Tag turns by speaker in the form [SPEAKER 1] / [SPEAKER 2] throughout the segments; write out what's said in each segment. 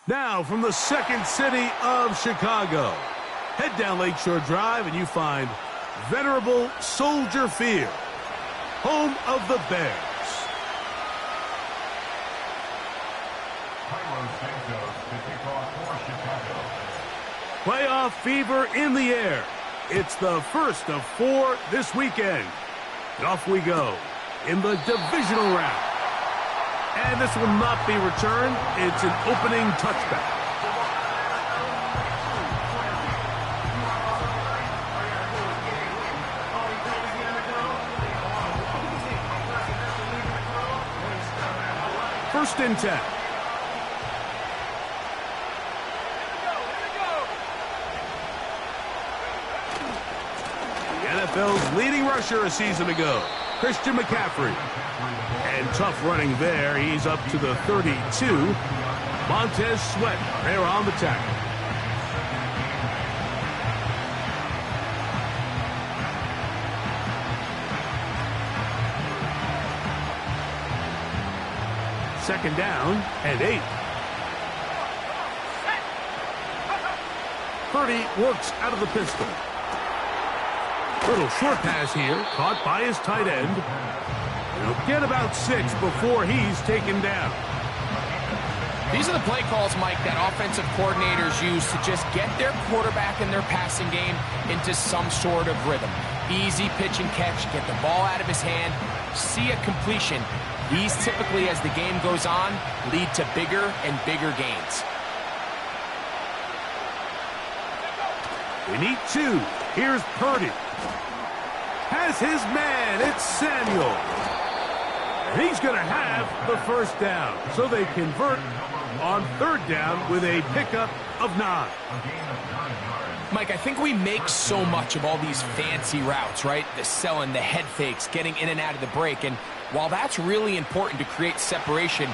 [SPEAKER 1] Now, from the second city of Chicago, head down Lakeshore Drive and you find venerable Soldier Field, home of the Bears. Playoff fever in the air. It's the first of 4 this weekend. And off we go in the divisional round. And this will not be returned. It's an opening touchback. First and 10. The NFL's leading rusher a season ago, Christian McCaffrey. And tough running there. He's up to the 32. Montez Sweat there on the tackle. Second down and 8. Purdy works out of the pistol. Little short pass here, caught by his tight end. He'll get about 6 before he's taken down.
[SPEAKER 2] These are the play calls, Mike, that offensive coordinators use to just get their quarterback and their passing game into some sort of rhythm. Easy pitch and catch, get the ball out of his hand, see a completion. These typically, as the game goes on, lead to bigger and bigger gains.
[SPEAKER 1] We need 2. Here's Purdy. Has his man. It's Samuel. And he's going to have the first down. So they convert on third down with a pickup of 9.
[SPEAKER 2] Mike, I think we make so much of all these fancy routes, right? The selling, the head fakes, getting in and out of the break. And while that's really important to create separation,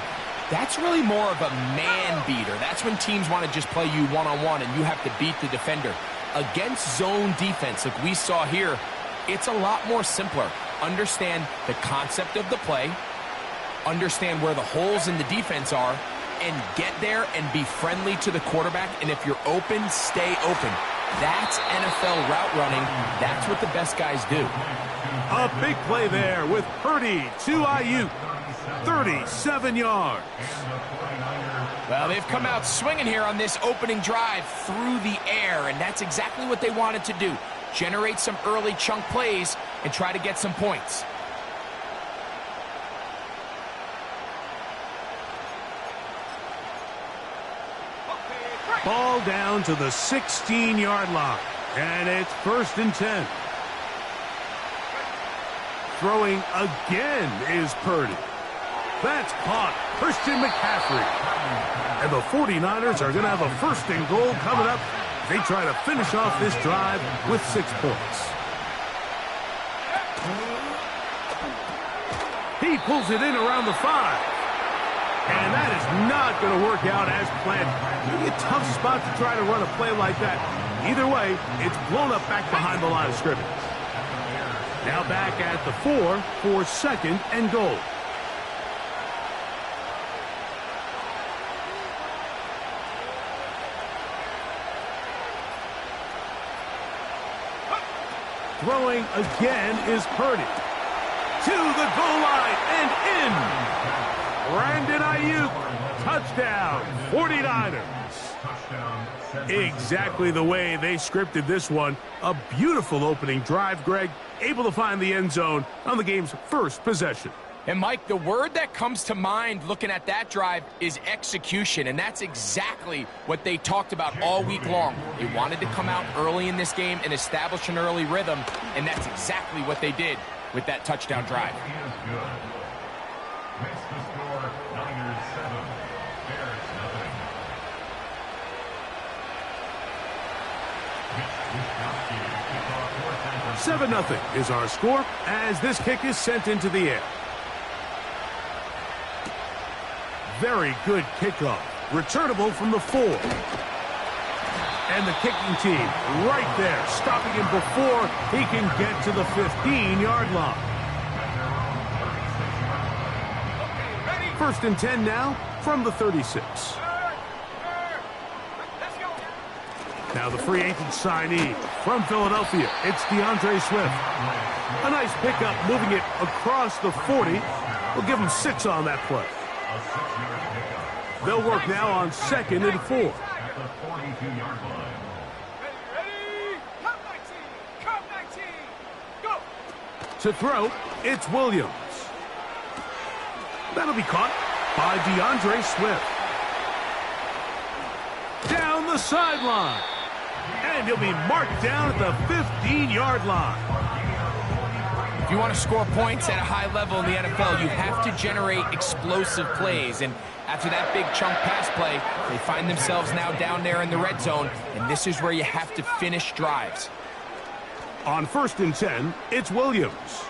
[SPEAKER 2] that's really more of a man beater. That's when teams want to just play you one-on-one and you have to beat the defender. Against zone defense, like we saw here, it's a lot more simpler. Understand the concept of the play, understand where the holes in the defense are, and get there and be friendly to the quarterback. And if you're open, stay open. That's NFL route running. That's what the best guys do.
[SPEAKER 1] A big play there with Purdy to Ayuk. 37 yards.
[SPEAKER 2] Well, they've come out swinging here on this opening drive through the air, and that's exactly what they wanted to do. Generate some early chunk plays and try to get some points.
[SPEAKER 1] Ball down to the 16-yard line, and it's first and 10. Throwing again is Purdy. That's caught. Christian McCaffrey. And the 49ers are going to have a first and goal coming up. They try to finish off this drive with 6 points. He pulls it in around the 5. And that is not going to work out as planned. Maybe a tough spot to try to run a play like that. Either way, it's blown up back behind the line of scrimmage. Now back at the 4 for second and goal. Throwing again is Purdy. To the goal line and in. Brandon Ayuk, touchdown, 49ers. Exactly the way they scripted this one. A beautiful opening drive, Greg, able to find the end zone on the game's first possession.
[SPEAKER 2] And, Mike, the word that comes to mind looking at that drive is execution, and that's exactly what they talked about all week long. They wanted to come out early in this game and establish an early rhythm, and that's exactly what they did with that touchdown drive.
[SPEAKER 3] Makes the score Niners 7, Bears nothing.
[SPEAKER 1] 7-0 is our score as this kick is sent into the air. Very good kickoff. Returnable from the 4. And the kicking team right there, stopping him before he can get to the 15-yard line. First and 10 now from the 36. Now the free agent signee from Philadelphia, it's DeAndre Swift. A nice pickup, moving it across the 40. We'll give him 6 on that play. They'll work now on 2nd and 4.
[SPEAKER 3] At the 42-yard line.
[SPEAKER 4] Ready? Come 19, go!
[SPEAKER 1] To throw, it's Williams. That'll be caught by DeAndre Swift. Down the sideline. And he'll be marked down at the 15-yard line.
[SPEAKER 2] If you want to score points at a high level in the NFL, you have to generate explosive plays. And after that big chunk pass play, they find themselves now down there in the red zone, and this is where you have to finish drives.
[SPEAKER 1] On 1st and 10, it's Williams.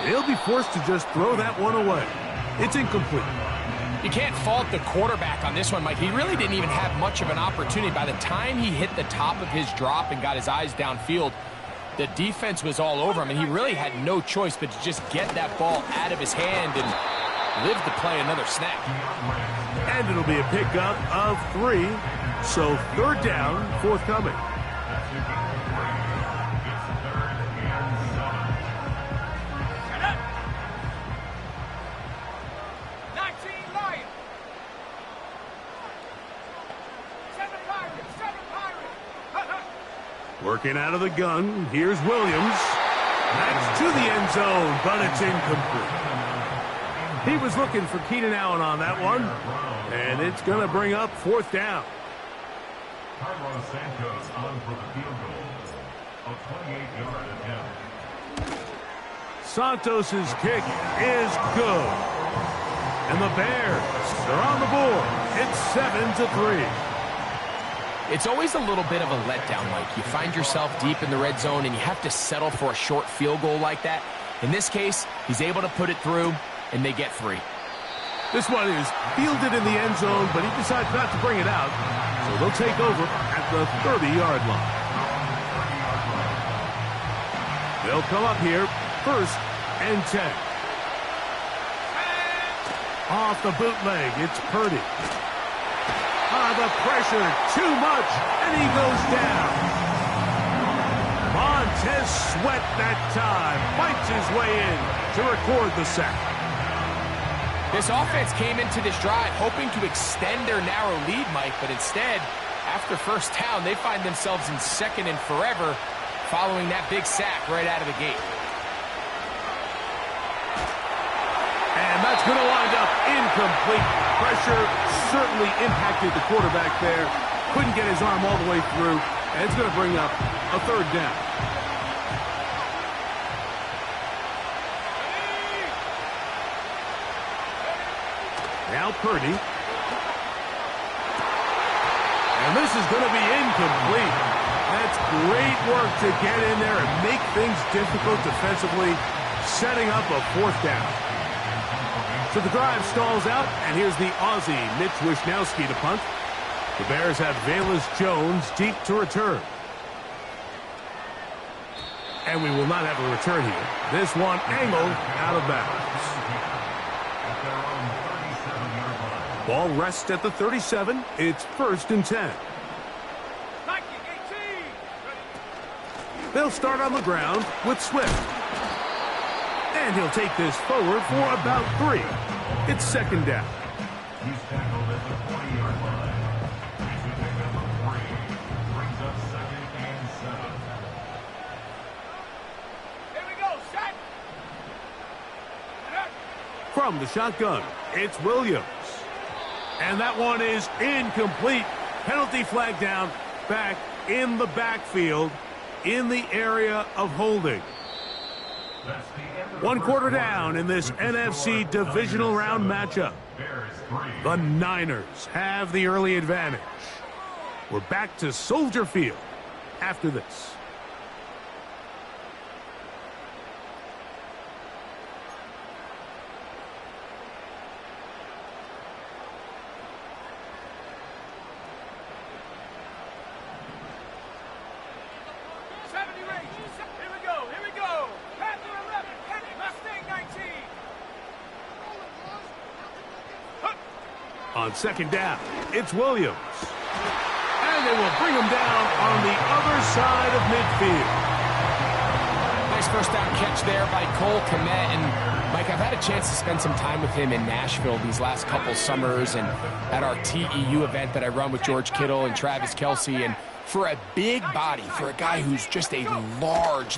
[SPEAKER 1] He'll be forced to just throw that one away. It's incomplete.
[SPEAKER 2] You can't fault the quarterback on this one, Mike. He really didn't even have much of an opportunity. By the time he hit the top of his drop and got his eyes downfield, the defense was all over him, and he really had no choice but to just get that ball out of his hand and live to play another snap.
[SPEAKER 1] And it'll be a pickup of 3, so 3rd down, forthcoming. Working out of the gun, here's Williams. That's to the end zone, but it's incomplete. He was looking for Keenan Allen on that one, and it's going to bring up 4th down.
[SPEAKER 3] Carlos Santos on for the field goal. A 28-yard attempt.
[SPEAKER 1] Santos' kick is good. And the Bears are on the board. It's 7-3.
[SPEAKER 2] It's always a little bit of a letdown, Mike. You find yourself deep in the red zone, and you have to settle for a short field goal like that. In this case, he's able to put it through, and they get 3.
[SPEAKER 1] This one is fielded in the end zone, but he decides not to bring it out. So they'll take over at the 30-yard line. They'll come up here, 1st and 10. Off the bootleg, it's Purdy. The pressure, too much, and he goes down. Montez Sweat that time fights his way in to record the sack.
[SPEAKER 2] This offense came into this drive hoping to extend their narrow lead, Mike, but instead, after 1st down, they find themselves in 2nd and forever following that big sack right out of the gate.
[SPEAKER 1] And that's going to wind up incomplete. Pressure certainly impacted the quarterback there. Couldn't get his arm all the way through. And it's going to bring up a 3rd down. Now Purdy. And this is going to be incomplete. That's great work to get in there and make things difficult defensively, setting up a 4th down. So the drive stalls out, and here's the Aussie, Mitch Wishnowsky, to punt. The Bears have Velus Jones deep to return. And we will not have a return here. This one angled out of bounds. Ball rests at the 37. It's 1st and 10. They'll start on the ground with Swift. And he'll take this forward for about 3. It's 2nd down.
[SPEAKER 3] He's tackled at the 20-yard line. He's with pick number 3. Brings up 2nd and 7.
[SPEAKER 4] Here we go, set.
[SPEAKER 1] From the shotgun, it's Williams. And that one is incomplete. Penalty flag down, back in the backfield, in the area of holding. 1 quarter down in this NFC divisional round matchup. The Niners have the early advantage. We're back to Soldier Field after this. On 2nd down, it's Williams. And And they will bring him down on the other side of midfield.
[SPEAKER 2] Nice first down catch there by Cole Kmet. And Mike, I've had a chance to spend some time with him in Nashville these last couple summers and at our TEU event that I run with George Kittle and Travis Kelce. And for a big body, for a guy who's just a large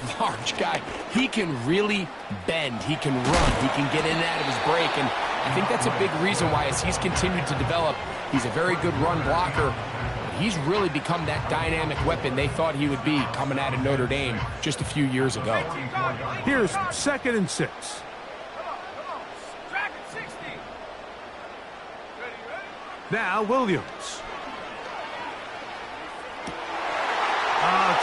[SPEAKER 2] guy, he can really bend, he can run, he can get in and out of his break. And I think that's a big reason why, as he's continued to develop, he's a very good run blocker. He's really become that dynamic weapon they thought he would be coming out of Notre Dame just a few years ago.
[SPEAKER 1] Here's 2nd and 6.
[SPEAKER 4] Come on. Track at 60. Ready?
[SPEAKER 1] Now Williams.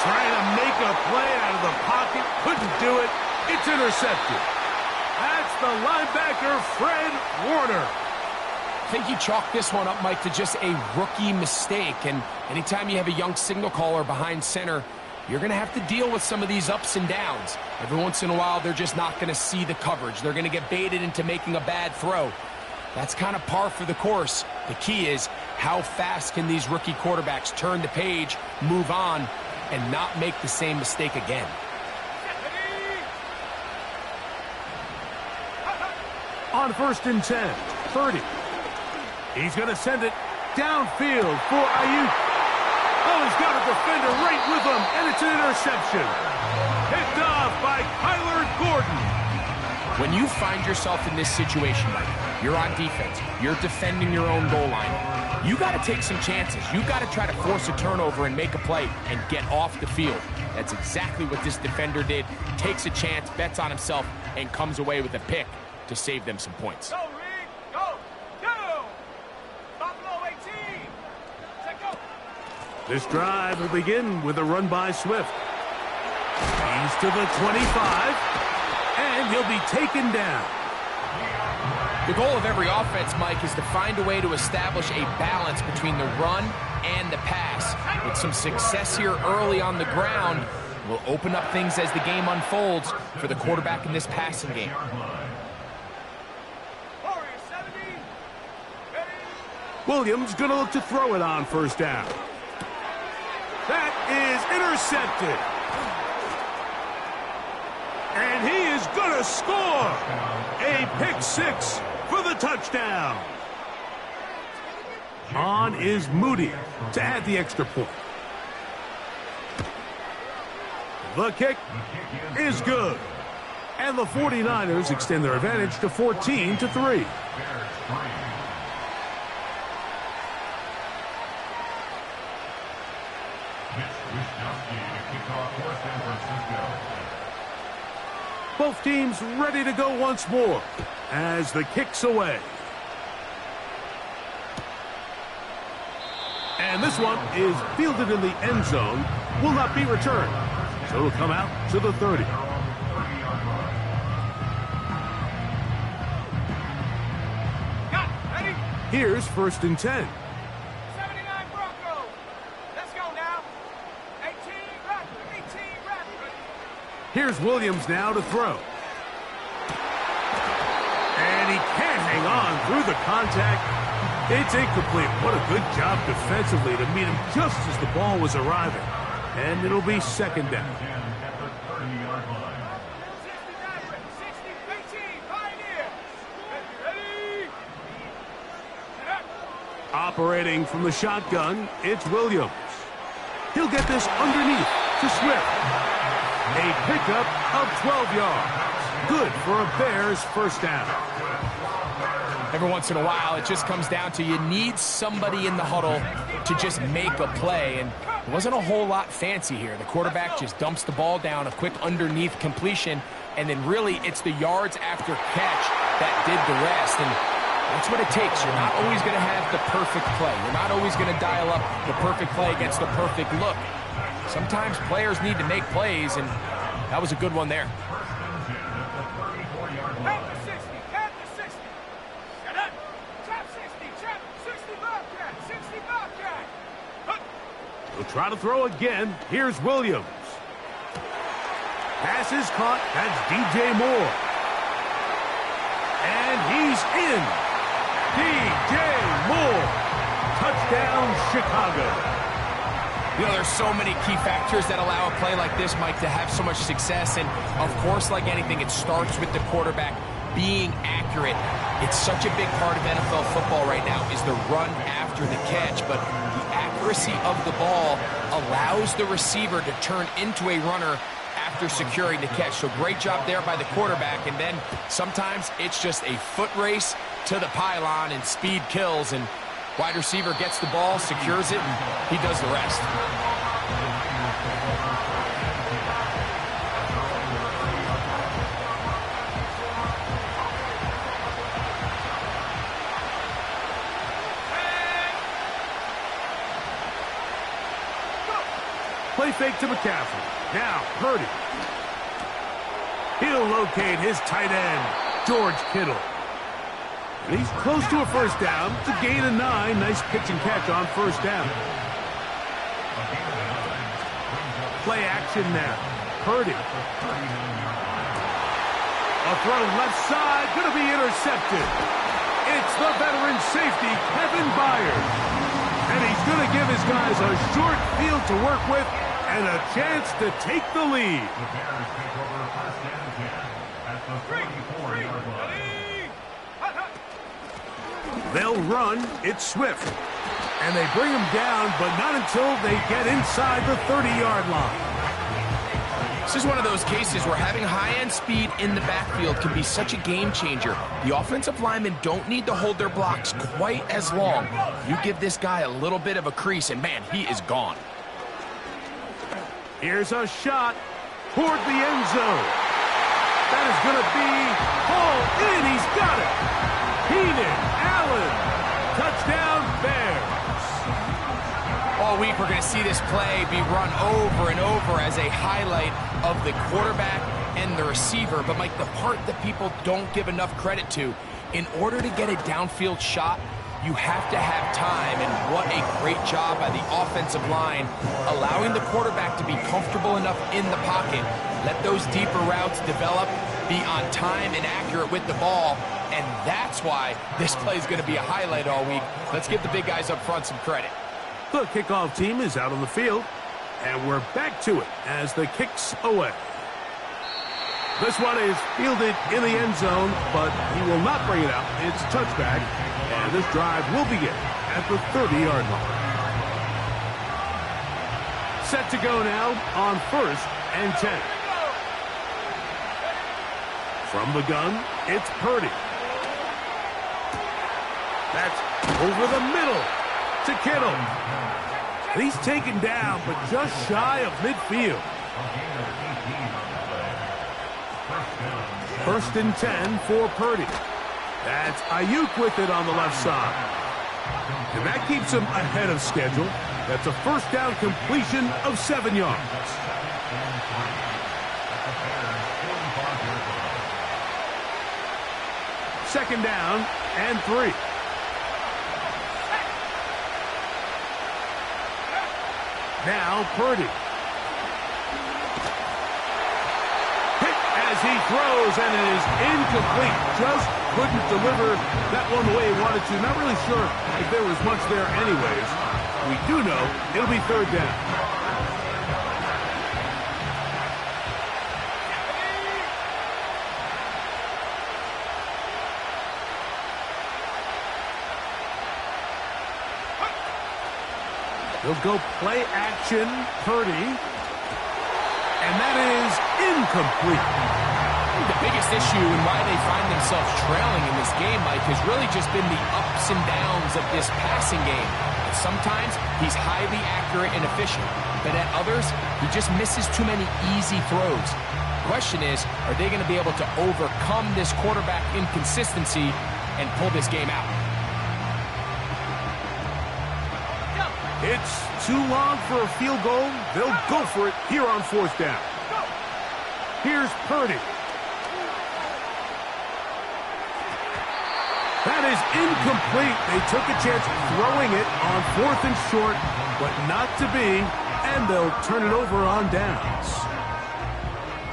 [SPEAKER 1] Trying to make a play out of the pocket. Couldn't do it. It's intercepted. That's the linebacker, Fred Warner.
[SPEAKER 2] I think you chalk this one up, Mike, to just a rookie mistake. And anytime you have a young signal caller behind center, you're going to have to deal with some of these ups and downs. Every once in a while, they're just not going to see the coverage. They're going to get baited into making a bad throw. That's kind of par for the course. The key is, how fast can these rookie quarterbacks turn the page, move on, and not make the same mistake again?
[SPEAKER 1] On 1st and 10, 30. He's going to send it downfield for Ayuk. Oh, he's got a defender right with him, and it's an interception. Picked off by Kyler Gordon.
[SPEAKER 2] When you find yourself in this situation, Mike, you're on defense, you're defending your own goal line, you got to take some chances. You got to try to force a turnover and make a play and get off the field. That's exactly what this defender did. Takes a chance, bets on himself, and comes away with a pick to save them some points.
[SPEAKER 4] Go, Reed. Go. Buffalo 18. Set go.
[SPEAKER 1] This drive will begin with a run by Swift. He's to the 25, and he'll be taken down.
[SPEAKER 2] The goal of every offense, Mike, is to find a way to establish a balance between the run and the pass. With some success here early on the ground, will open up things as the game unfolds for the quarterback in this passing game.
[SPEAKER 4] Warriors 70. Ready.
[SPEAKER 1] Williams going to look to throw it on 1st down. That is intercepted. And he is going to score. A pick 6 for the touchdown. On is Moody to add the extra point. The kick is good. And the 49ers extend their advantage to 14-3. Both teams ready to go once more as the kick's away. And this one is fielded in the end zone, will not be returned. So it'll come out to the 30.
[SPEAKER 4] Got it. Ready.
[SPEAKER 1] Here's 1st and 10.
[SPEAKER 4] 79 Broncos. Let's go now. 18 Raptors.
[SPEAKER 1] Here's Williams now to throw. And he can't hang on through the contact. It's incomplete. What a good job defensively to meet him just as the ball was arriving. And it'll be 2nd down.
[SPEAKER 4] 18 Pioneers. Ready.
[SPEAKER 1] Operating from the shotgun, it's Williams. He'll get this underneath to Swift. A pickup of 12 yards. Good for a Bears 1st down.
[SPEAKER 2] Every once in a while, it just comes down to you need somebody in the huddle to just make a play. And it wasn't a whole lot fancy here. The quarterback just dumps the ball down, a quick underneath completion, and then really it's the yards after catch that did the rest. And that's what it takes. You're not always going to have the perfect play. You're not always going to dial up the perfect play against the perfect look. Sometimes players need to make plays, and that was a good one there.
[SPEAKER 1] He'll try to throw again. Here's Williams. Pass is caught. That's DJ Moore. And he's in. DJ Moore. Touchdown, Chicago.
[SPEAKER 2] You know, there's so many key factors that allow a play like this, Mike, to have so much success. And, of course, like anything, it starts with the quarterback being accurate. It's such a big part of NFL football right now is the run after the catch. But the accuracy of the ball allows the receiver to turn into a runner after securing the catch. So great job there by the quarterback. And then sometimes it's just a foot race to the pylon and speed kills. And wide receiver gets the ball, secures it, and he does the rest.
[SPEAKER 1] Play fake to McCaffrey. Now, Purdy. He'll locate his tight end, George Kittle. And he's close to a first down. It's a gain of 9. Nice pitch and catch on first down. Play action now. Purdy. A throw left side, going to be intercepted. It's the veteran safety, Kevin Byard. And he's going to give his guys a short field to work with and a chance to take the lead.
[SPEAKER 3] The Bears take over first and 10 at the 34-yard line.
[SPEAKER 1] They'll run. It's Swift. And they bring him down, but not until they get inside the 30-yard line.
[SPEAKER 2] This is one of those cases where having high-end speed in the backfield can be such a game changer. The offensive linemen don't need to hold their blocks quite as long. You give this guy a little bit of a crease, and man, he is gone.
[SPEAKER 1] Here's a shot toward the end zone. That is going to be hauled in. He's got it. Keenan Allen. Touchdown, Bears.
[SPEAKER 2] All week, we're going to see this play be run over and over as a highlight of the quarterback and the receiver. But, Mike, the part that people don't give enough credit to, in order to get a downfield shot, you have to have time, and what a great job by the offensive line, allowing the quarterback to be comfortable enough in the pocket, let those deeper routes develop, be on time and accurate with the ball, and that's why this play is going to be a highlight all week. Let's give the big guys up front some credit.
[SPEAKER 1] The kickoff team is out on the field, and we're back to it as the kick's away. This one is fielded in the end zone, but he will not bring it out. It's touchback, and this drive will begin at the 30-yard line. Set to go now on first and 10. From the gun, it's Purdy. That's over the middle to Kittle. And he's taken down, but just shy of midfield. First and 10 for Purdy. That's Ayuk with it on the left side. And that keeps him ahead of schedule. That's a first down completion of 7 yards. Second down and 3. Now Purdy. Hit as he throws, and it is incomplete. Just couldn't deliver that one the way he wanted to. Not really sure if there was much there anyways. We do know it'll be third down. He'll go play action, Purdy. And that is incomplete.
[SPEAKER 2] The biggest issue and why they find themselves trailing in this game, Mike, has really just been the ups and downs of this passing game. Sometimes he's highly accurate and efficient, but at others, he just misses too many easy throws. The question is, are they going to be able to overcome this quarterback inconsistency and pull this game out?
[SPEAKER 1] It's too long for a field goal. They'll go for it here on fourth down. Here's Purdy. That is incomplete. They took a chance throwing it on fourth and short, but not to be, and they'll turn it over on downs.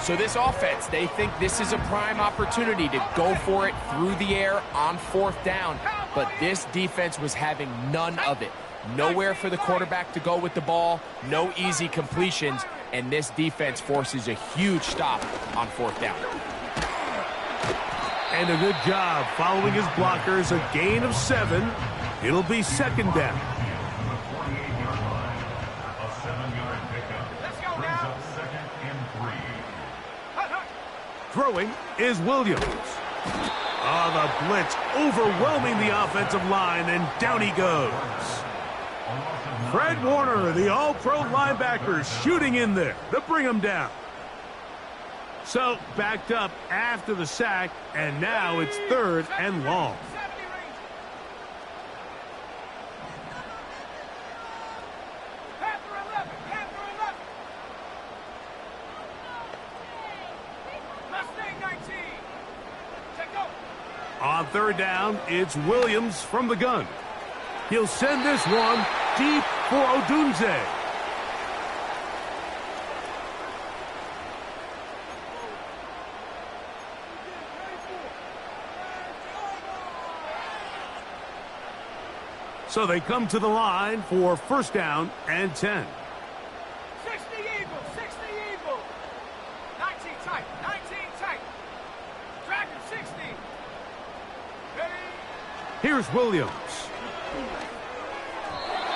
[SPEAKER 2] So this offense, they think this is a prime opportunity to go for it through the air on fourth down, but this defense was having none of it. Nowhere for the quarterback to go with the ball, no easy completions, and this defense forces a huge stop on 4th down.
[SPEAKER 1] And a good job following his blockers, a gain of 7. It'll be 2nd down.
[SPEAKER 3] A 7-yard pickup.
[SPEAKER 4] Let's go
[SPEAKER 3] Brings
[SPEAKER 4] now.
[SPEAKER 3] up 2nd and 3.
[SPEAKER 4] Hut, hut.
[SPEAKER 1] Throwing is Williams. The blitz overwhelming the offensive line, and down he goes. Fred Warner, the all-pro linebacker, shooting in there to bring him down. So, backed up after the sack, and now it's 3rd and long.
[SPEAKER 4] 70 range. Panther 11. Panther 11. Mustang 19. Take over.
[SPEAKER 1] On 3rd down, it's Williams from the gun. He'll send this one deep for Odunze. So they come to the line for 1st down and 10.
[SPEAKER 4] 60 Eagles. 60 Eagles. 19 tight. 19 tight. Dragon 60. Ready.
[SPEAKER 1] Here's Williams.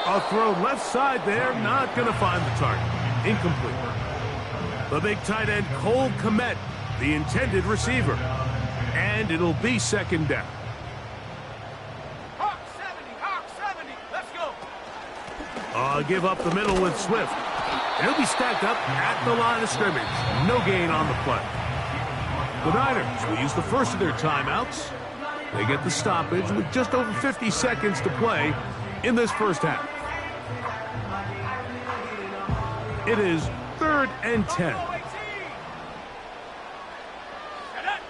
[SPEAKER 1] A throw left side there, not going to find the target. Incomplete. The big tight end, Cole Kmet, the intended receiver. And it'll be 2nd down.
[SPEAKER 4] Hawk 70. Hawk 70. Let's go.
[SPEAKER 1] Give up the middle with Swift. And he'll be stacked up at the line of scrimmage. No gain on the play. The Niners will use the first of their timeouts. They get the stoppage with just over 50 seconds to play in this first half. It is 3rd and 10.
[SPEAKER 4] Go 18. Set up.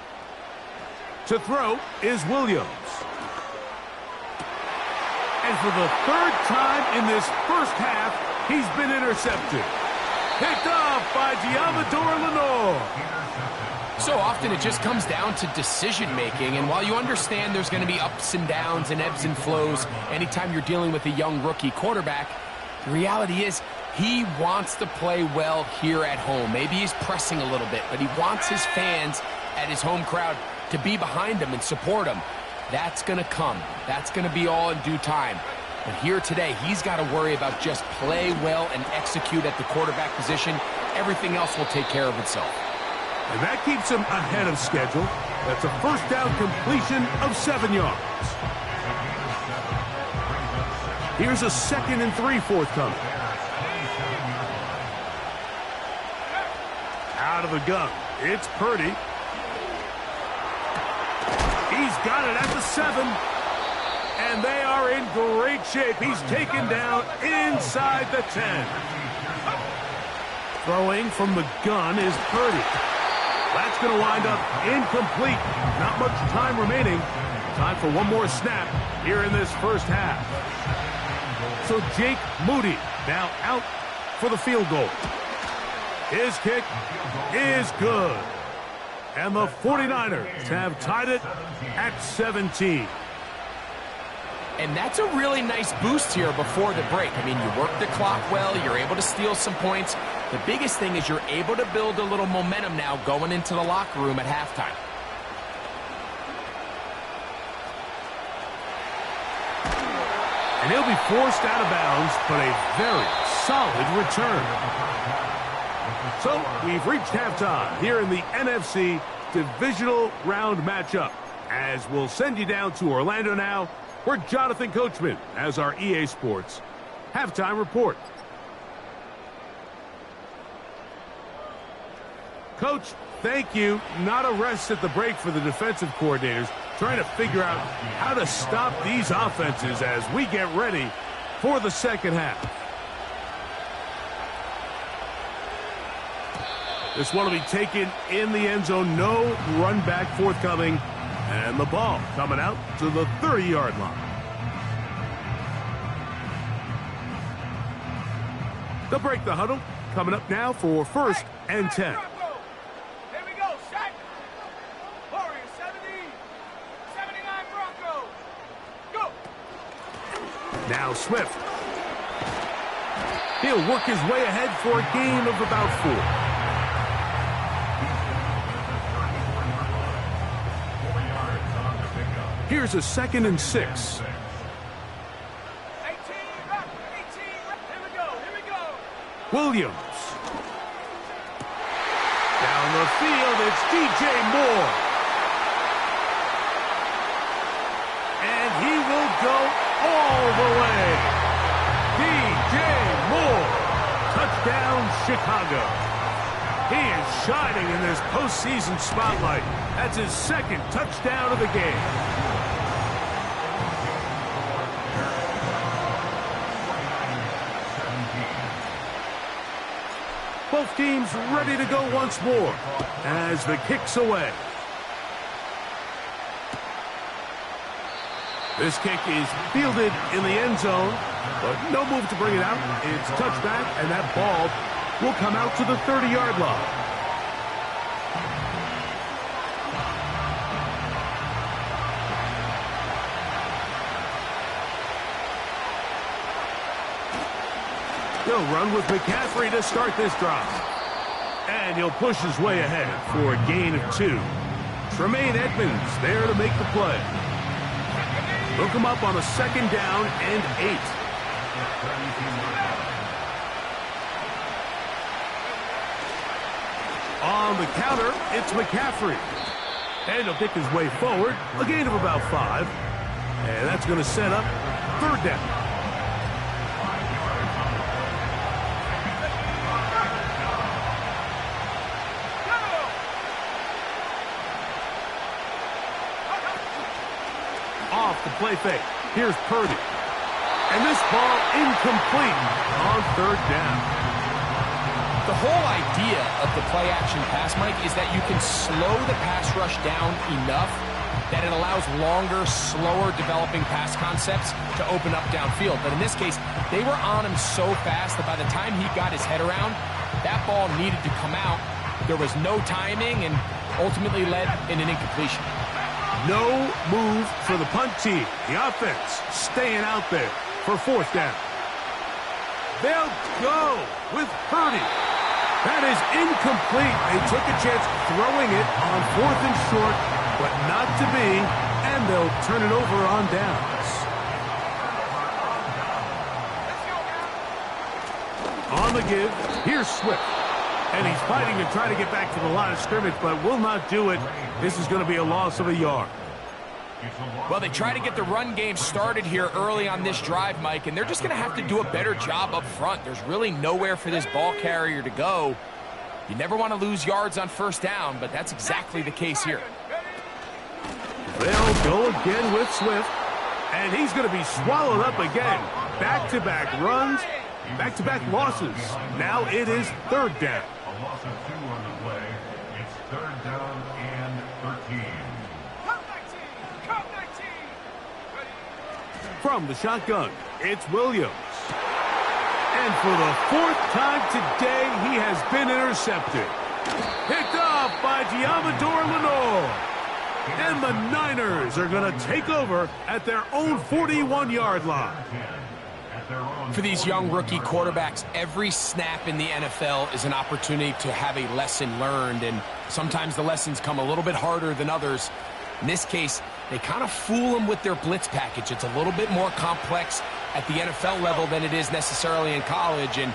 [SPEAKER 1] To throw is Williams. And for the 3rd time in this first half, he's been intercepted. Picked off by Diamador Lenore.
[SPEAKER 2] So often it just comes down to decision-making, and while you understand there's going to be ups and downs and ebbs and flows anytime you're dealing with a young rookie quarterback, the reality is he wants to play well here at home. Maybe he's pressing a little bit, but he wants his fans at his home crowd to be behind him and support him. That's going to come. That's going to be all in due time. But here today, he's got to worry about just play well and execute at the quarterback position. Everything else will take care of itself.
[SPEAKER 1] And that keeps him ahead of schedule. That's a 1st down completion of 7 yards. Here's a 2nd and 3 forthcoming. Out of the gun, it's Purdy. He's got it at the 7. And they are in great shape. He's taken down inside the 10. Throwing from the gun is Purdy. That's going to wind up incomplete. Not much time remaining. Time for one more snap here in this first half. So Jake Moody now out for the field goal. His kick is good. And the 49ers have tied it at 17.
[SPEAKER 2] And that's a really nice boost here before the break. I mean, you work the clock well, you're able to steal some points. The biggest thing is you're able to build a little momentum now going into the locker room at halftime.
[SPEAKER 1] And he'll be forced out of bounds, but a very solid return. So we've reached halftime here in the NFC Divisional Round matchup, as we'll send you down to Orlando now, where Jonathan Coachman has our EA Sports halftime report. Coach, thank you. Not a rest at the break for the defensive coordinators, trying to figure out how to stop these offenses as we get ready for the second half. This one will be taken in the end zone. No run back forthcoming. And the ball coming out to the 30-yard line. They'll break the huddle. Coming up now for 1st and 10.
[SPEAKER 4] Here we go. Shaq. Warrior 70. 79 Bronco. Go.
[SPEAKER 1] Now Swift He'll work his way ahead for a gain of about 4. Here's a 2nd and 6.
[SPEAKER 4] 18, up, 18, here we go, here we go.
[SPEAKER 1] Williams. Down the field, it's DJ Moore. And he will go all the way. DJ Moore. Touchdown, Chicago. He is shining in this postseason spotlight. That's his 2nd touchdown of the game. Both teams ready to go once more as the kick's away. This kick is fielded in the end zone, but no move to bring it out. It's touchback, and that ball will come out to the 30-yard line. He'll run with McCaffrey to start this drive. And he'll push his way ahead for a gain of 2. Tremaine Edmonds there to make the play. Look him up on a 2nd down and 8. On the counter, it's McCaffrey. And he'll pick his way forward, a gain of about 5. And that's going to set up 3rd down. Off the play fake. Here's Purdy. And this ball incomplete on 3rd down.
[SPEAKER 2] The whole idea of the play-action pass, Mike, is that you can slow the pass rush down enough that it allows longer, slower developing pass concepts to open up downfield. But in this case, they were on him so fast that by the time he got his head around, that ball needed to come out. There was no timing and ultimately led in an incompletion.
[SPEAKER 1] No move for the punt team. The offense staying out there for 4th down. They'll go with Purdy. That is incomplete. They took a chance throwing it on 4th and short, but not to be, and they'll turn it over on downs. On the give, here's Swift. And he's fighting to try to get back to the line of scrimmage, but will not do it. This is going to be a loss of a yard.
[SPEAKER 2] Well, they try to get the run game started here early on this drive, Mike, and they're just going to have to do a better job up front. There's really nowhere for this ball carrier to go. You never want to lose yards on 1st down, but that's exactly the case here.
[SPEAKER 1] They'll go again with Swift, and he's going to be swallowed up again. Back-to-back runs, back-to-back losses. Now it is 3rd down.
[SPEAKER 3] A loss of 2 on the play. It's 3rd down and 13.
[SPEAKER 4] Come 19.
[SPEAKER 1] From the shotgun, it's Williams. And for the 4th time today, he has been intercepted. Picked off by Diamador Lenore. And the Niners are going to take over at their own 41-yard line.
[SPEAKER 2] For these young rookie quarterbacks, every snap in the NFL is an opportunity to have a lesson learned, and sometimes the lessons come a little bit harder than others. In this case, they kind of fool them with their blitz package. It's a little bit more complex at the NFL level than it is necessarily in college, and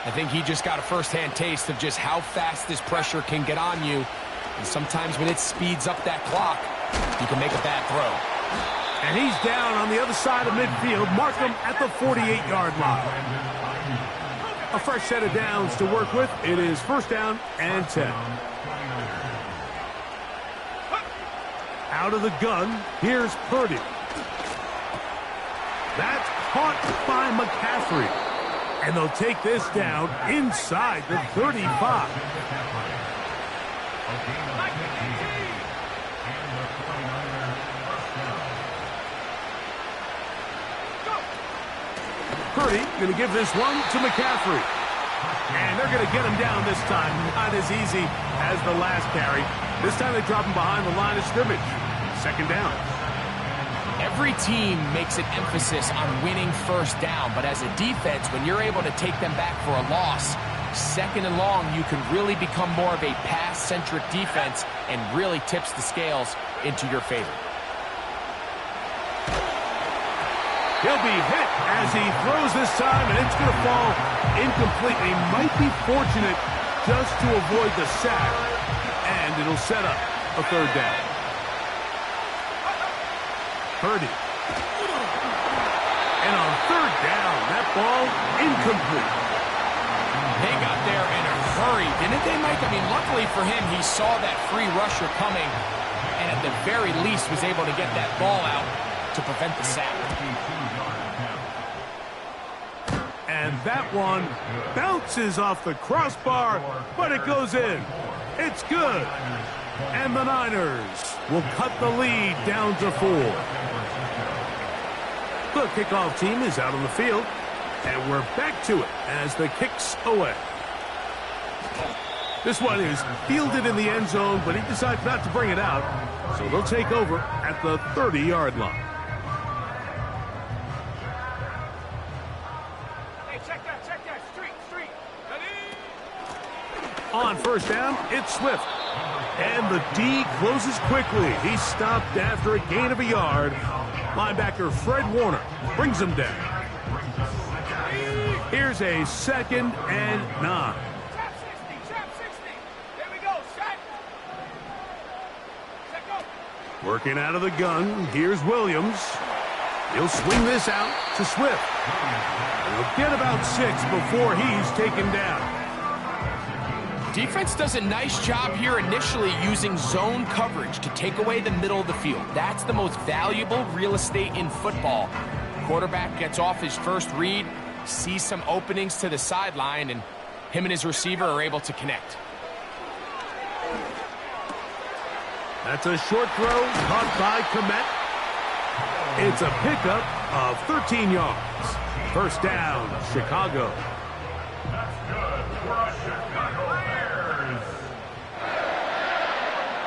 [SPEAKER 2] I think he just got a first-hand taste of just how fast this pressure can get on you, and sometimes when it speeds up that clock, you can make a bad throw.
[SPEAKER 1] And he's down on the other side of midfield. Mark him at the 48-yard line. A fresh set of downs to work with. It is 1st down and 10. Out of the gun, here's Purdy. That's caught by McCaffrey. And they'll take this down inside the 35. Purdy going to give this one to McCaffrey. And they're going to get him down this time. Not as easy as the last carry. This time they drop him behind the line of scrimmage. 2nd down.
[SPEAKER 2] Every team makes an emphasis on winning first down, but as a defense, when you're able to take them back for a loss, second and long, you can really become more of a pass-centric defense and really tips the scales into your favor.
[SPEAKER 1] He'll be hit as he throws this time, and it's going to fall incomplete. He might be fortunate just to avoid the sack, and it'll set up a third down. Purdy. And on third down, that ball incomplete.
[SPEAKER 2] They got there in a hurry, didn't they, Mike? I mean, luckily for him, he saw that free rusher coming, and at the very least was able to get that ball out to prevent the sack.
[SPEAKER 1] And that one bounces off the crossbar, but it goes in. It's good. And the Niners will cut the lead down to 4. The kickoff team is out on the field, and we're back to it as the kick's away. This one is fielded in the end zone, but he decides not to bring it out, so they'll take over at the 30-yard line. On first down, it's Swift. And the D closes quickly. He's stopped after a gain of a yard. Linebacker Fred Warner brings him down. Here's a 2nd and 9.
[SPEAKER 4] Trap 60. There we go, set. Set, go.
[SPEAKER 1] Working out of the gun, here's Williams. He'll swing this out to Swift. And he'll get about 6 before he's taken down.
[SPEAKER 2] Defense does a nice job here initially using zone coverage to take away the middle of the field. That's the most valuable real estate in football. Quarterback gets off his first read, sees some openings to the sideline, and him and his receiver are able to connect.
[SPEAKER 1] That's a short throw caught by Kmet. It's a pickup of 13 yards. First down, Chicago.
[SPEAKER 3] That's good for a Chicago Bears.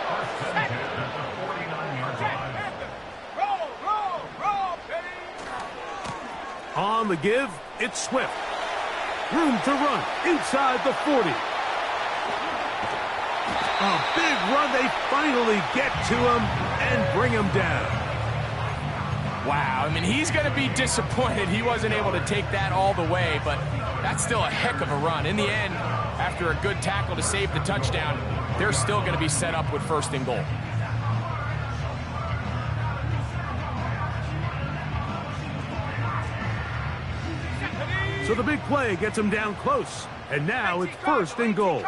[SPEAKER 3] First and 10 at the 49-yard line.
[SPEAKER 4] Roll, baby.
[SPEAKER 1] On the give, it's Swift. Room to run inside the 40. A big run. They finally get to him and bring him down.
[SPEAKER 2] Wow, I mean, he's going to be disappointed he wasn't able to take that all the way, but that's still a heck of a run. In the end, after a good tackle to save the touchdown, they're still going to be set up with 1st and goal.
[SPEAKER 1] So the big play gets him down close, and now it's 1st and goal.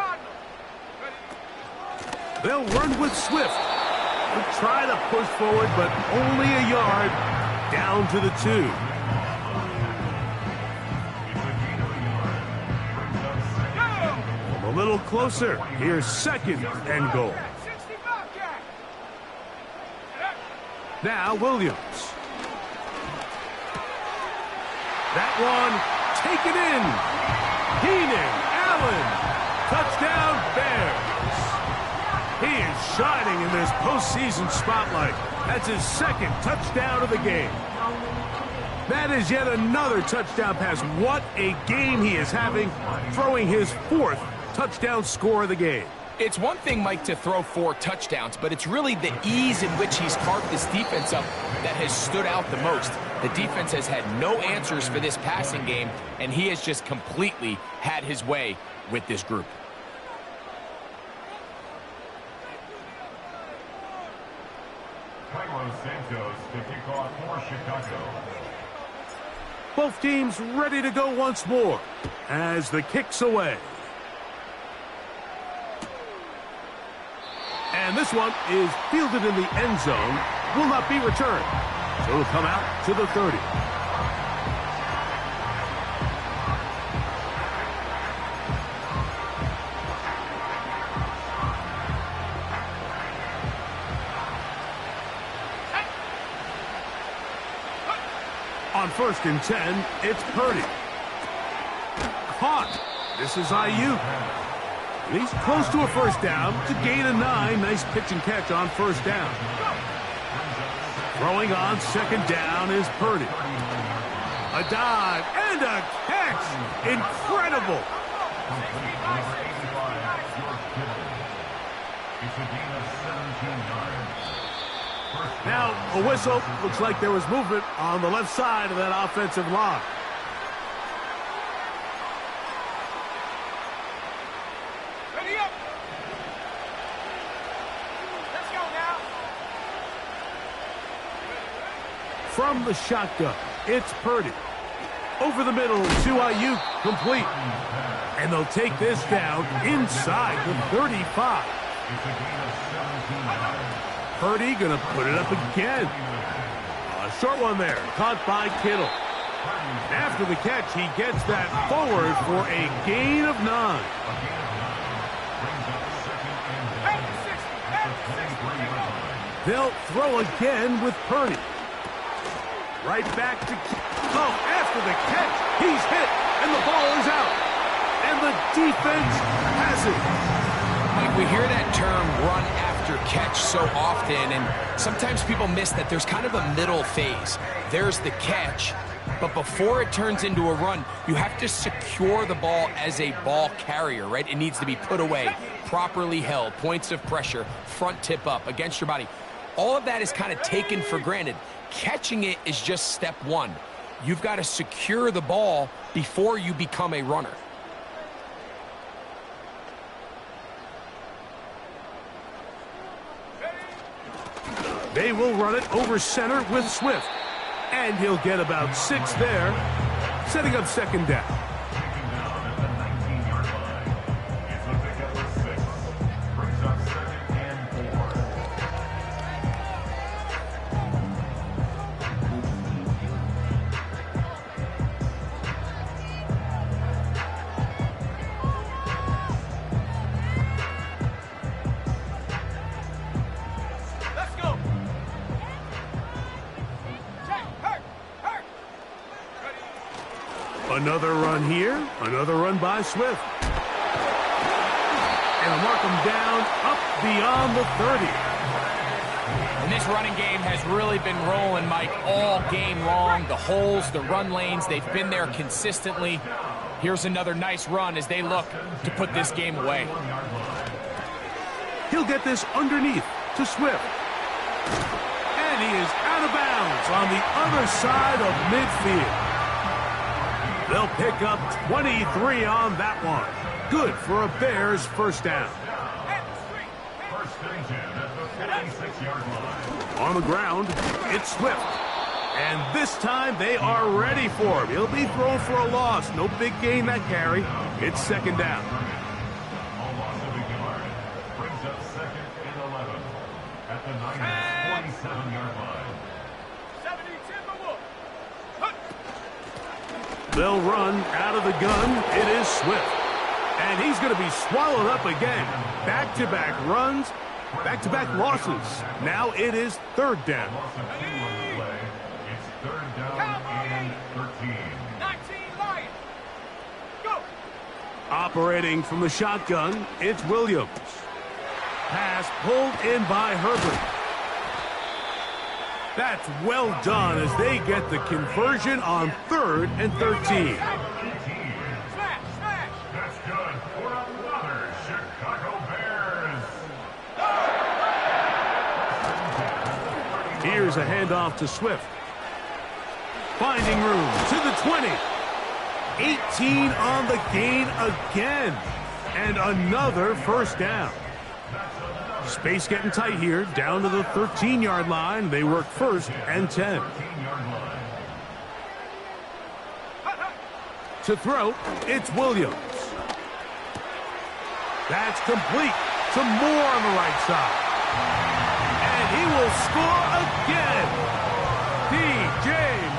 [SPEAKER 1] They'll run with Swift. They'll try to push forward, but only a yard down to the 2. A little closer. Here's 2nd and goal. Now Williams. That one taken in. Keenan Allen. Touchdown Bears. He is shining in this postseason spotlight. That's his 2nd touchdown of the game. That is yet another touchdown pass. What a game he is having, throwing his 4th touchdown score of the game.
[SPEAKER 2] It's one thing, Mike, to throw 4 touchdowns, but it's really the ease in which he's carved this defense up that has stood out the most. The defense has had no answers for this passing game, and he has just completely had his way with this group.
[SPEAKER 3] Carlos Santos to kick off for Chicago.
[SPEAKER 1] Both teams ready to go once more as the kick's away. And this one is fielded in the end zone, will not be returned. So it'll come out to the 30. On 1st and 10, it's Purdy. Caught. This is Ayuk. And he's close to a 1st down to gain a 9. Nice pitch and catch on 1st down. Throwing on second down is Purdy. A dive and a catch. Incredible. Now, a whistle. Looks like there was movement on the left side of that offensive line.
[SPEAKER 4] Ready up. Let's go now.
[SPEAKER 1] From the shotgun, it's Purdy. Over the middle to Ayuk, complete. And they'll take this down inside the 35. Purdy going to put it up again. A short one there, caught by Kittle. After the catch, he gets that forward for a gain of 9. They'll throw again with Purdy. Right back to... Oh, after the catch, he's hit, and the ball is out. And the defense has it.
[SPEAKER 2] Mike, we hear that term run after catch so often, and sometimes people miss that there's kind of a middle phase. There's the catch, but before it turns into a run, you have to secure the ball as a ball carrier, right? It needs to be put away, properly held, points of pressure, front tip up against your body. All of that is kind of taken for granted. Catching it is just step one. You've got to secure the ball before you become a runner.
[SPEAKER 1] They will run it over center with Swift. And he'll get about 6 there, setting up second down.
[SPEAKER 3] Taking down at the 19-yard line. It's a pickup of 6. Brings up second and 4.
[SPEAKER 4] Let's go. Jack, hurt.
[SPEAKER 1] Another run here, another run by Swift. And they'll mark him down up beyond the 30.
[SPEAKER 2] And this running game has really been rolling, Mike, all game long. The holes, the run lanes, they've been there consistently. Here's another nice run as they look to put this game away.
[SPEAKER 1] He'll get this underneath to Swift. And he is out of bounds on the other side of midfield. They'll pick up 23 on that one. Good for a Bears first down.
[SPEAKER 3] First and 10 at the 46-yard line.
[SPEAKER 1] On the ground, it's Swift. And this time they are ready for him. He'll be thrown for a loss. No big gain that carry. It's second down.
[SPEAKER 3] A loss of a yard. Brings up second and 11 at the Niners' 47-yard line.
[SPEAKER 4] 70 Timberwolves. Hut.
[SPEAKER 1] They'll run out of the gun. It is Swift. And he's going to be swallowed up again. Back-to-back runs, back-to-back losses. Now it is third down.
[SPEAKER 3] Loss of 2 on the play. It's third down and 13.
[SPEAKER 4] 19 Lions. Go.
[SPEAKER 1] Operating from the shotgun, it's Williams. Pass pulled in by Herbert. That's well done as they get the conversion on 3rd and 13.
[SPEAKER 4] Smash, smash.
[SPEAKER 3] That's good for another Chicago Bears.
[SPEAKER 1] Here's a handoff to Swift. Finding room to the 20. 18 on the gain again. And another first down. Space getting tight here, down to the 13-yard line. They work 1st and 10.
[SPEAKER 3] 13-yard line.
[SPEAKER 1] To throw, it's Williams. That's complete to Moore on the right side. And he will score again. DJ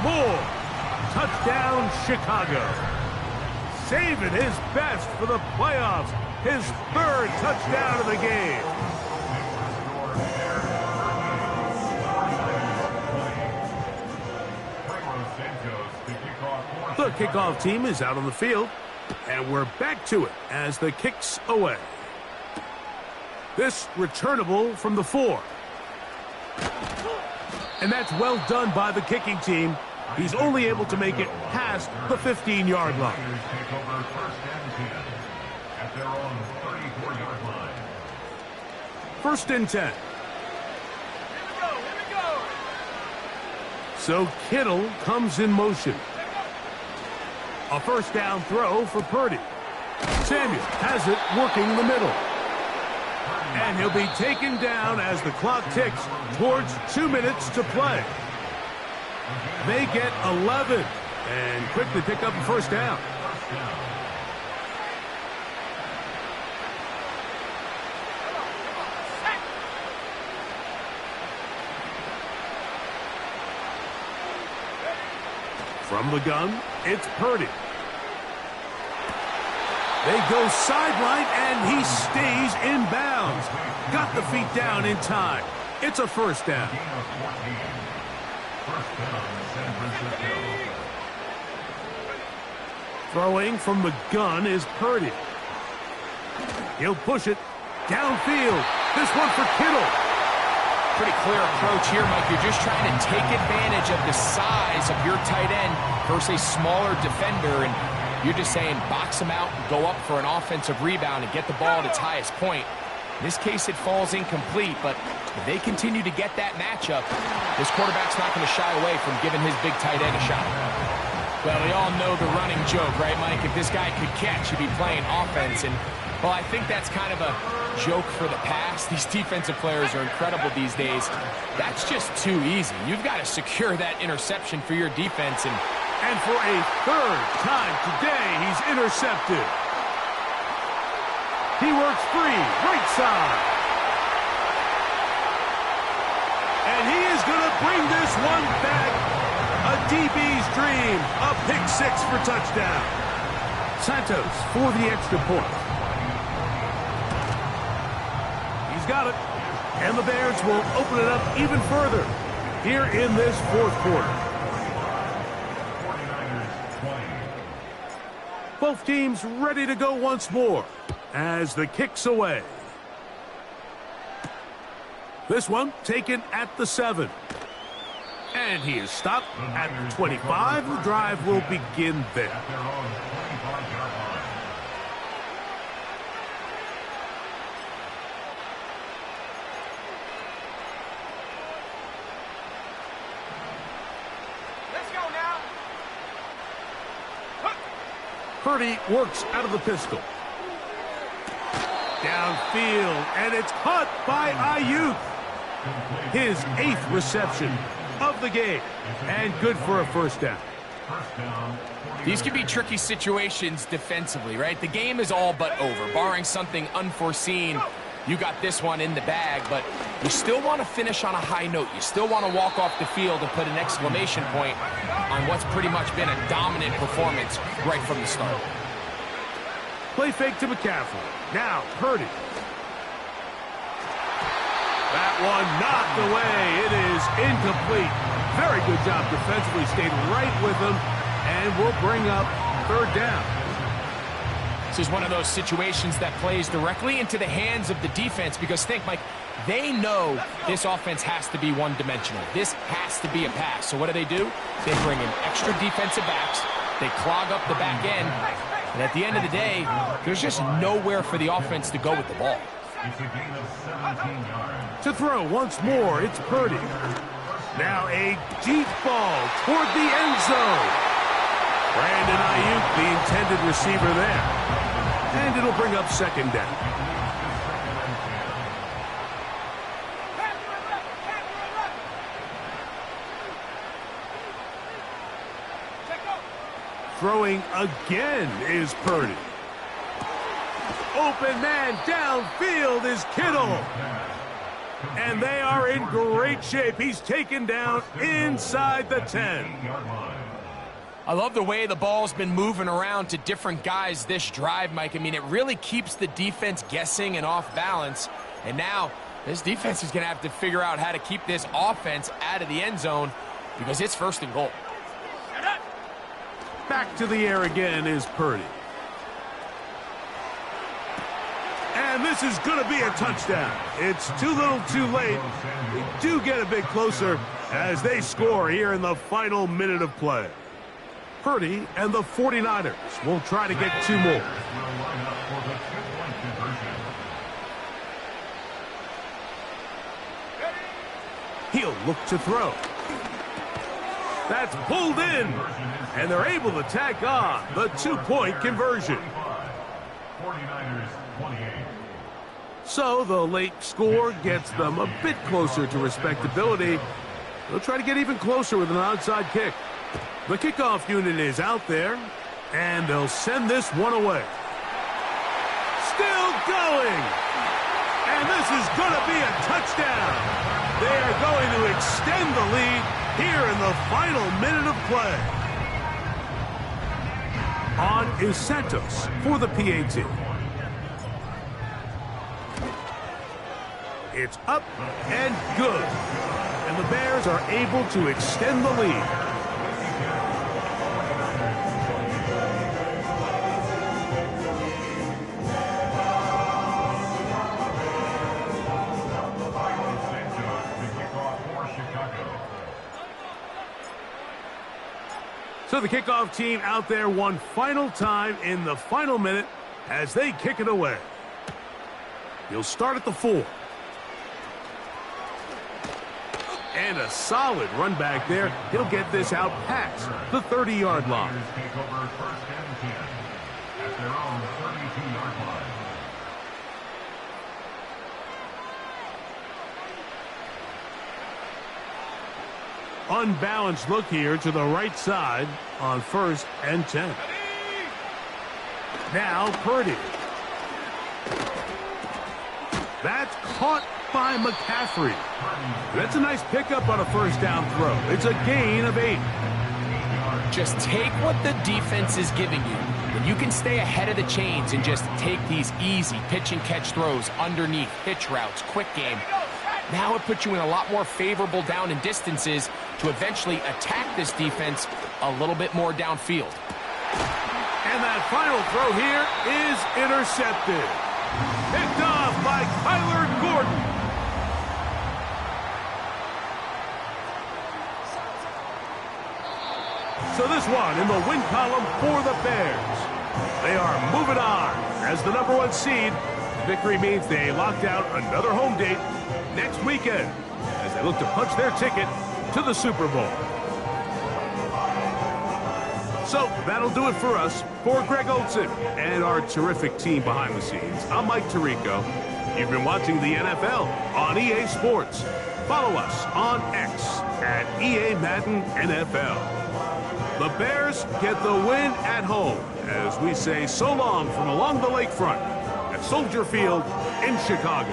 [SPEAKER 1] Moore. Touchdown, Chicago. Saving his best for the playoffs. His 3rd touchdown of the game. The kickoff team is out on the field, and we're back to it as the kick's away. This returnable from the 4. And that's well done by the kicking team. He's only able to make it past the 15-yard line.
[SPEAKER 3] Take over first and 10 at their own 34-yard line.
[SPEAKER 1] First and 10.
[SPEAKER 4] Here we go, here we go.
[SPEAKER 1] So Kittle comes in motion. A first down throw for Purdy. Samuel has it working the middle. And he'll be taken down as the clock ticks towards 2 minutes to play. They get 11 and quickly pick up a first down. From the gun, it's Purdy. They go sideline, and he stays in bounds. Got the feet down in time. It's a first down. Throwing from the gun is Purdy. He'll push it downfield. This one for Kittle.
[SPEAKER 2] Pretty clear approach here, Mike. You're just trying to take advantage of the size of your tight end versus a smaller defender, and you're just saying box him out and go up for an offensive rebound and get the ball at its highest point. In this case, it falls incomplete, but if they continue to get that matchup, this quarterback's not going to shy away from giving his big tight end a shot. Well, we all know the running joke, right, Mike? If this guy could catch, he'd be playing offense, and, well, I think that's kind of a joke for the past. These defensive players are incredible these days. That's just too easy. You've got to secure that interception for your defense, and
[SPEAKER 1] for a third time today, he's intercepted. He works free, right side. And he is going to bring this one back. A DB's dream. A pick six for touchdown. Santos for the extra point. He's got it. And the Bears will open it up even further here in this fourth quarter. Both teams ready to go once more as the kick's away. This one taken at the 7. And he is stopped at the 25. The drive will begin there.
[SPEAKER 4] Let's go now.
[SPEAKER 1] Purdy works out of the pistol. Downfield, and it's caught by Ayuk. His 8th reception of the game, and good for a first down.
[SPEAKER 2] These can be tricky situations defensively, right? The game is all but over. Barring something unforeseen, you got this one in the bag, but you still want to finish on a high note. You still want to walk off the field and put an exclamation point on what's pretty much been a dominant performance right from the start.
[SPEAKER 1] Play fake to McCaffrey. Now, Purdy. That one knocked away. It is incomplete. Very good job defensively. Stayed right with him, and will bring up third down.
[SPEAKER 2] This is one of those situations that plays directly into the hands of the defense because think, Mike, they know this offense has to be one-dimensional. This has to be a pass. So what do? They bring in extra defensive backs. They clog up the back end. And at the end of the day, there's just nowhere for the offense to go with the ball.
[SPEAKER 3] It's a gain of 17 yards.
[SPEAKER 1] To throw once more, it's Purdy. Now a deep ball toward the end zone. Brandon Ayuk, the intended receiver there. And it'll bring up second down. Throwing again is Purdy. Open man downfield is Kittle. And they are in great shape. He's taken down inside the 10.
[SPEAKER 2] I love the way the ball's been moving around to different guys this drive, Mike. I mean, it really keeps the defense guessing and off balance. And now this defense is going to have to figure out how to keep this offense out of the end zone because it's first and goal. Back to the air again is Purdy.
[SPEAKER 1] And And this is going to be a touchdown. It's too little too late. They do get a bit closer as they score here in the final minute of play. Purdy and the 49ers will try to get 2 more. He'll look to throw. That's pulled in, and they're able to tack on the 2-point conversion.
[SPEAKER 3] 49ers 28.
[SPEAKER 1] So the late score gets them a bit closer to respectability. They'll try to get even closer with an onside kick. The kickoff unit is out there, and they'll send this one away. Still going, and this is going to be a touchdown. They are going to extend the lead here in the final minute of play. On is Santos for the PAT. It's up and good. And the Bears are able to extend the lead. So the kickoff team out there one final time in the final minute as they kick it away. He'll start at the 4. And a solid run back there. He'll get this out past the 30-yard line.
[SPEAKER 3] Take over 1st and 10 at their own 32-yard line.
[SPEAKER 1] Unbalanced look here to the right side on 1st and 10. Now Purdy. That's caught by McCaffrey. That's a nice pickup on a 1st down throw. It's a gain of 8.
[SPEAKER 2] Just take what the defense is giving you. When you can stay ahead of the chains and just take these easy pitch and catch throws underneath, hitch routes, quick game, now it puts you in a lot more favorable down and distances to eventually attack this defense a little bit more downfield.
[SPEAKER 1] And that final throw here is intercepted. Picked off by Kyler Gordon. So this one in the win column for the Bears. They are moving on as the #1 seed. Victory means they locked out another home date next weekend as they look to punch their ticket to the Super Bowl. So that'll do it for us. For Greg Olsen and our terrific team behind the scenes, I'm Mike Tirico. You've been watching the NFL on EA Sports. Follow us on X at EA Madden NFL. The Bears get the win at home as we say so long from along the lakefront at Soldier Field in Chicago.